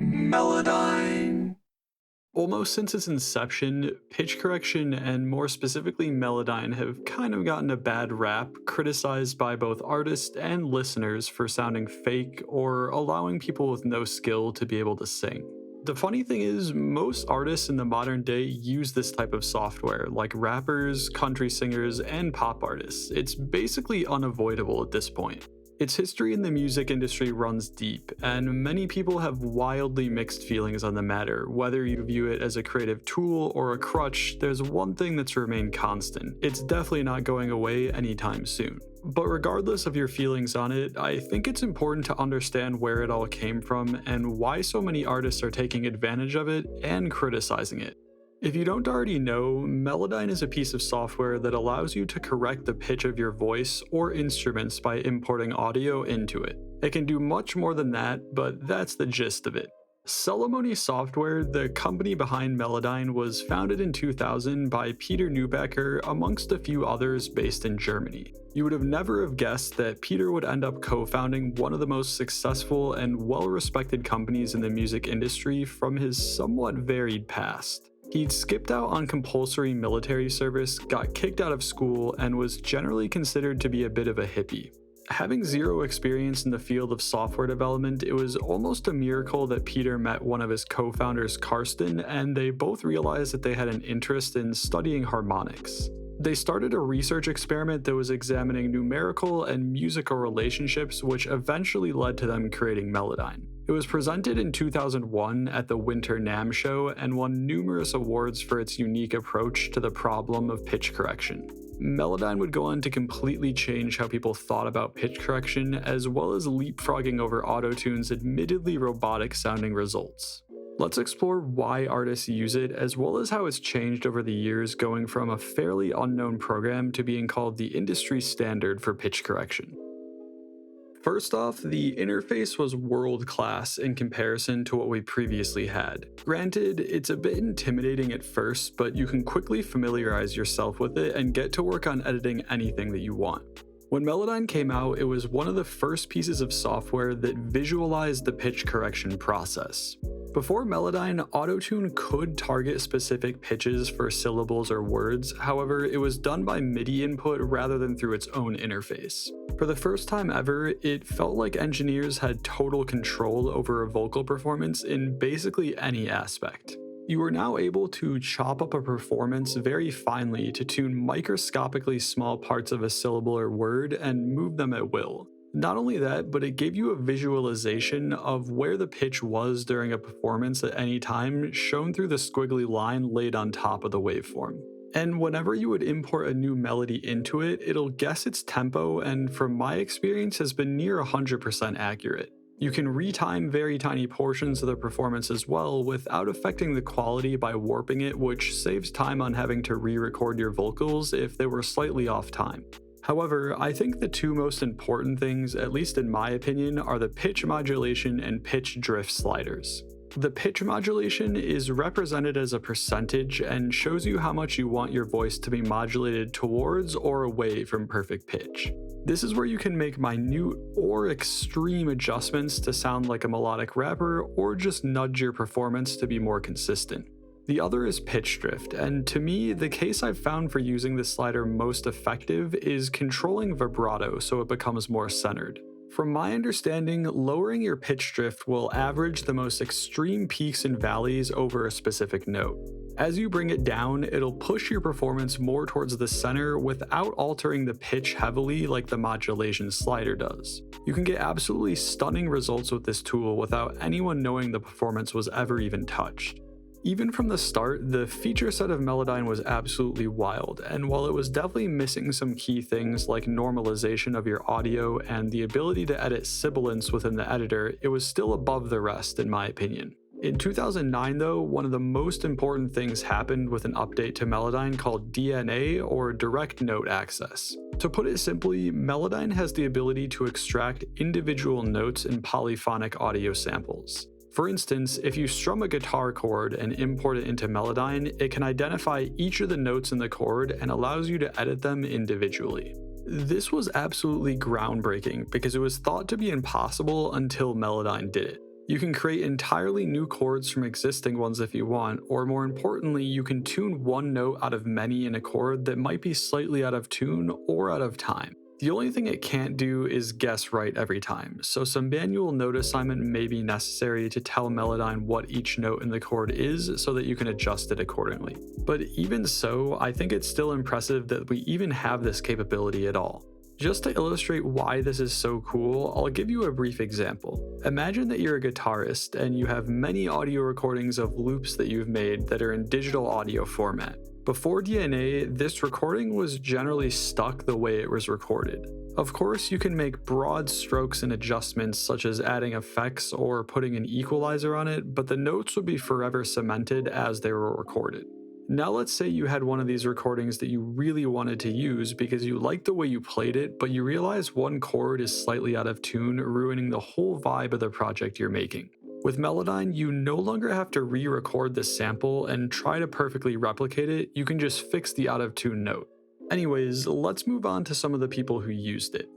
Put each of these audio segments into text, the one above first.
Melodyne. Almost since its inception, pitch correction and more specifically Melodyne have kind of gotten a bad rap, criticized by both artists and listeners for sounding fake or allowing people with no skill to be able to sing. The funny thing is, most artists in the modern day use this type of software, like rappers, country singers, and pop artists. It's basically unavoidable at this point. Its history in the music industry runs deep, and many people have wildly mixed feelings on the matter. Whether you view it as a creative tool or a crutch, there's one thing that's remained constant. It's definitely not going away anytime soon. But regardless of your feelings on it, I think it's important to understand where it all came from and why so many artists are taking advantage of it and criticizing it. If you don't already know, Melodyne is a piece of software that allows you to correct the pitch of your voice or instruments by importing audio into it. It can do much more than that, but that's the gist of it. Celemony Software, the company behind Melodyne, was founded in 2000 by Peter Neubecker amongst a few others based in Germany. You would have never have guessed that Peter would end up co-founding one of the most successful and well-respected companies in the music industry from his somewhat varied past. He'd skipped out on compulsory military service, got kicked out of school, and was generally considered to be a bit of a hippie. Having zero experience in the field of software development, it was almost a miracle that Peter met one of his co-founders, Karsten, and they both realized that they had an interest in studying harmonics. They started a research experiment that was examining numerical and musical relationships, which eventually led to them creating Melodyne. It was presented in 2001 at the Winter NAMM show and won numerous awards for its unique approach to the problem of pitch correction. Melodyne would go on to completely change how people thought about pitch correction, as well as leapfrogging over Autotune's admittedly robotic-sounding results. Let's explore why artists use it, as well as how it's changed over the years, going from a fairly unknown program to being called the industry standard for pitch correction. First off, the interface was world-class in comparison to what we previously had. Granted, it's a bit intimidating at first, but you can quickly familiarize yourself with it and get to work on editing anything that you want. When Melodyne came out, it was one of the first pieces of software that visualized the pitch correction process. Before Melodyne, Autotune could target specific pitches for syllables or words, however, it was done by MIDI input rather than through its own interface. For the first time ever, it felt like engineers had total control over a vocal performance in basically any aspect. You were now able to chop up a performance very finely to tune microscopically small parts of a syllable or word and move them at will. Not only that, but it gave you a visualization of where the pitch was during a performance at any time, shown through the squiggly line laid on top of the waveform. And whenever you would import a new melody into it, it'll guess its tempo, and from my experience has been near 100% accurate. You can retime very tiny portions of the performance as well without affecting the quality by warping it, which saves time on having to re-record your vocals if they were slightly off time. However, I think the two most important things, at least in my opinion, are the pitch modulation and pitch drift sliders. The pitch modulation is represented as a percentage and shows you how much you want your voice to be modulated towards or away from perfect pitch. This is where you can make minute or extreme adjustments to sound like a melodic rapper, or just nudge your performance to be more consistent. The other is pitch drift, and to me, the case I've found for using this slider most effective is controlling vibrato so it becomes more centered. From my understanding, lowering your pitch drift will average the most extreme peaks and valleys over a specific note. As you bring it down, it'll push your performance more towards the center without altering the pitch heavily like the modulation slider does. You can get absolutely stunning results with this tool without anyone knowing the performance was ever even touched. Even from the start, the feature set of Melodyne was absolutely wild, and while it was definitely missing some key things like normalization of your audio and the ability to edit sibilants within the editor, it was still above the rest in my opinion. In 2009 though, one of the most important things happened with an update to Melodyne called DNA, or Direct Note Access. To put it simply, Melodyne has the ability to extract individual notes in polyphonic audio samples. For instance, if you strum a guitar chord and import it into Melodyne, it can identify each of the notes in the chord and allows you to edit them individually. This was absolutely groundbreaking because it was thought to be impossible until Melodyne did it. You can create entirely new chords from existing ones if you want, or more importantly, you can tune one note out of many in a chord that might be slightly out of tune or out of time. The only thing it can't do is guess right every time, so some manual note assignment may be necessary to tell Melodyne what each note in the chord is so that you can adjust it accordingly. But even so, I think it's still impressive that we even have this capability at all. Just to illustrate why this is so cool, I'll give you a brief example. Imagine that you're a guitarist and you have many audio recordings of loops that you've made that are in digital audio format. Before DNA, this recording was generally stuck the way it was recorded. Of course, you can make broad strokes and adjustments such as adding effects or putting an equalizer on it, but the notes would be forever cemented as they were recorded. Now let's say you had one of these recordings that you really wanted to use because you liked the way you played it, but you realize one chord is slightly out of tune, ruining the whole vibe of the project you're making. With Melodyne, you no longer have to re-record the sample and try to perfectly replicate it, you can just fix the out of tune note. Anyways, let's move on to some of the people who used it.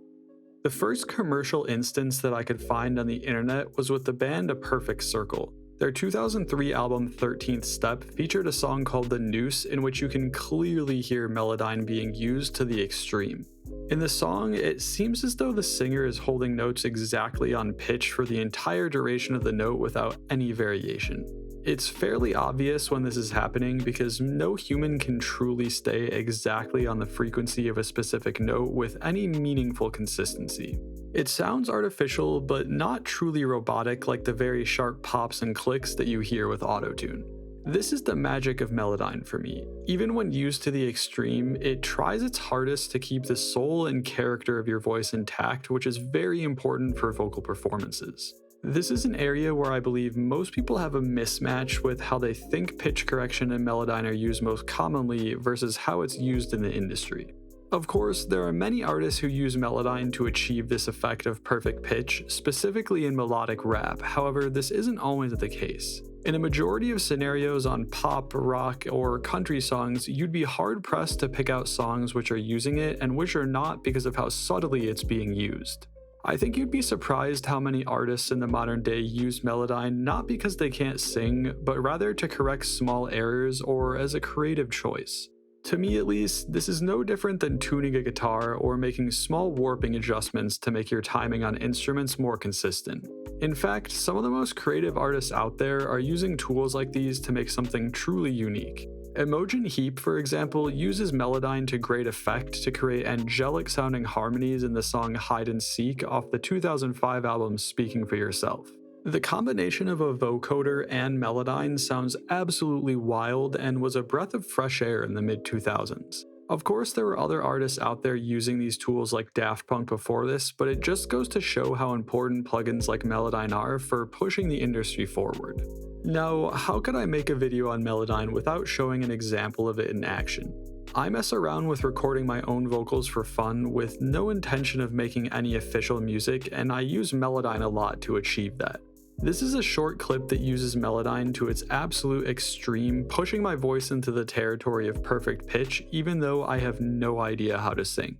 The first commercial instance that I could find on the internet was with the band A Perfect Circle. Their 2003 album 13th Step featured a song called The Noose in which you can clearly hear Melodyne being used to the extreme. In the song, it seems as though the singer is holding notes exactly on pitch for the entire duration of the note without any variation. It's fairly obvious when this is happening because no human can truly stay exactly on the frequency of a specific note with any meaningful consistency. It sounds artificial, but not truly robotic like the very sharp pops and clicks that you hear with autotune. This is the magic of Melodyne for me. Even when used to the extreme, it tries its hardest to keep the soul and character of your voice intact, which is very important for vocal performances. This is an area where I believe most people have a mismatch with how they think pitch correction and Melodyne are used most commonly versus how it's used in the industry. Of course, there are many artists who use Melodyne to achieve this effect of perfect pitch, specifically in melodic rap. However, this isn't always the case. In a majority of scenarios on pop, rock, or country songs, you'd be hard-pressed to pick out songs which are using it and which are not because of how subtly it's being used. I think you'd be surprised how many artists in the modern day use Melodyne not because they can't sing, but rather to correct small errors or as a creative choice. To me at least, this is no different than tuning a guitar or making small warping adjustments to make your timing on instruments more consistent. In fact, some of the most creative artists out there are using tools like these to make something truly unique. Imogen Heap, for example, uses Melodyne to great effect to create angelic sounding harmonies in the song Hide and Seek off the 2005 album Speaking for Yourself. The combination of a vocoder and Melodyne sounds absolutely wild and was a breath of fresh air in the mid-2000s. Of course, there were other artists out there using these tools like Daft Punk before this, but it just goes to show how important plugins like Melodyne are for pushing the industry forward. Now, how could I make a video on Melodyne without showing an example of it in action? I mess around with recording my own vocals for fun with no intention of making any official music, and I use Melodyne a lot to achieve that. This is a short clip that uses Melodyne to its absolute extreme, pushing my voice into the territory of perfect pitch even though I have no idea how to sing.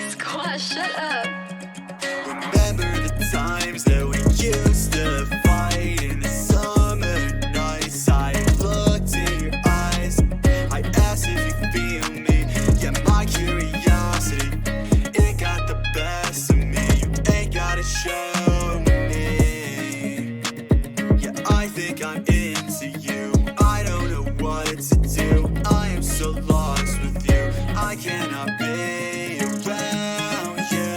Squash, shut up. Remember the times that we used to fight in the summer nights. I looked in your eyes, I asked if you feel me. Yeah, my curiosity, it got the best of me. You ain't gotta show me. Yeah, I think I'm into you. I don't know what to do. I am so lost with you. I cannot be around you.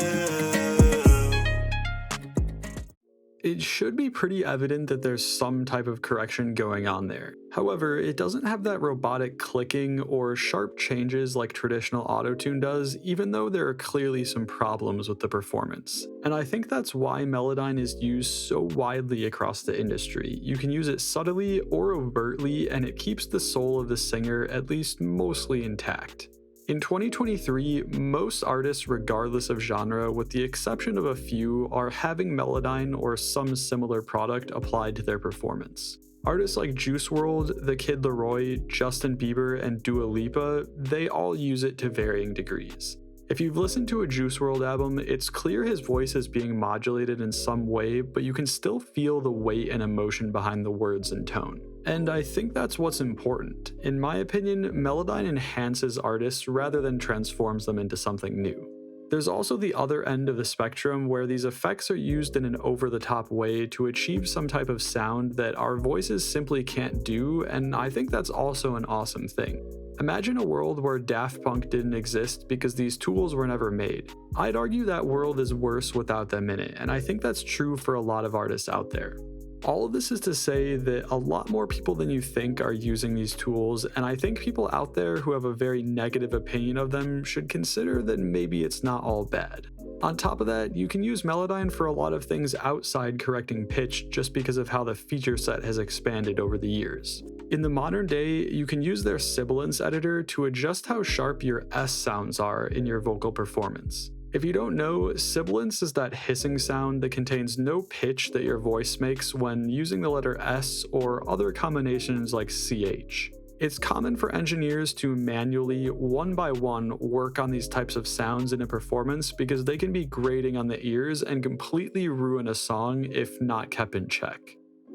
It should be pretty evident that there's some type of correction going on there. However, it doesn't have that robotic clicking or sharp changes like traditional autotune does, even though there are clearly some problems with the performance. And I think that's why Melodyne is used so widely across the industry. You can use it subtly or overtly, and it keeps the soul of the singer at least mostly intact. In 2023, most artists, regardless of genre, with the exception of a few, are having Melodyne or some similar product applied to their performance. Artists like Juice WRLD, The Kid Laroi, Justin Bieber, and Dua Lipa, they all use it to varying degrees. If you've listened to a Juice WRLD album, it's clear his voice is being modulated in some way, but you can still feel the weight and emotion behind the words and tone. And I think that's what's important. In my opinion, Melodyne enhances artists rather than transforms them into something new. There's also the other end of the spectrum where these effects are used in an over-the-top way to achieve some type of sound that our voices simply can't do, and I think that's also an awesome thing. Imagine a world where Daft Punk didn't exist because these tools were never made. I'd argue that world is worse without them in it, and I think that's true for a lot of artists out there. All of this is to say that a lot more people than you think are using these tools, and I think people out there who have a very negative opinion of them should consider that maybe it's not all bad. On top of that, you can use Melodyne for a lot of things outside correcting pitch just because of how the feature set has expanded over the years. In the modern day, you can use their sibilance editor to adjust how sharp your S sounds are in your vocal performance. If you don't know, sibilance is that hissing sound that contains no pitch that your voice makes when using the letter S or other combinations like CH. It's common for engineers to manually, one by one, work on these types of sounds in a performance because they can be grating on the ears and completely ruin a song if not kept in check.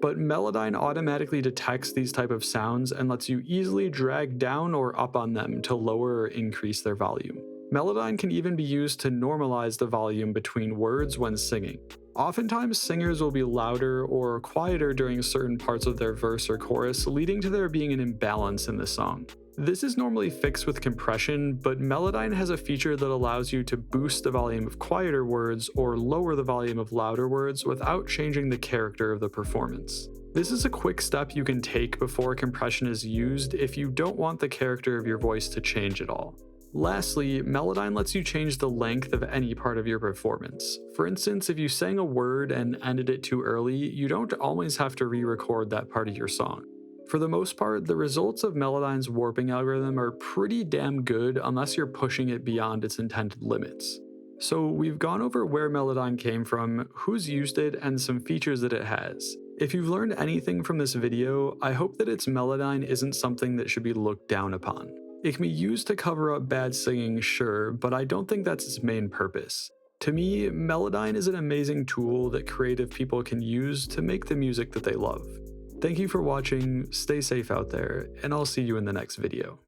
But Melodyne automatically detects these type of sounds and lets you easily drag down or up on them to lower or increase their volume. Melodyne can even be used to normalize the volume between words when singing. Oftentimes, singers will be louder or quieter during certain parts of their verse or chorus, leading to there being an imbalance in the song. This is normally fixed with compression, but Melodyne has a feature that allows you to boost the volume of quieter words or lower the volume of louder words without changing the character of the performance. This is a quick step you can take before compression is used if you don't want the character of your voice to change at all. Lastly, Melodyne lets you change the length of any part of your performance. For instance, if you sang a word and ended it too early, you don't always have to re-record that part of your song. For the most part, the results of Melodyne's warping algorithm are pretty damn good unless you're pushing it beyond its intended limits. So we've gone over where Melodyne came from, who's used it, and some features that it has. If you've learned anything from this video, I hope that its Melodyne isn't something that should be looked down upon. It can be used to cover up bad singing, sure, but I don't think that's its main purpose. To me, Melodyne is an amazing tool that creative people can use to make the music that they love. Thank you for watching, stay safe out there, and I'll see you in the next video.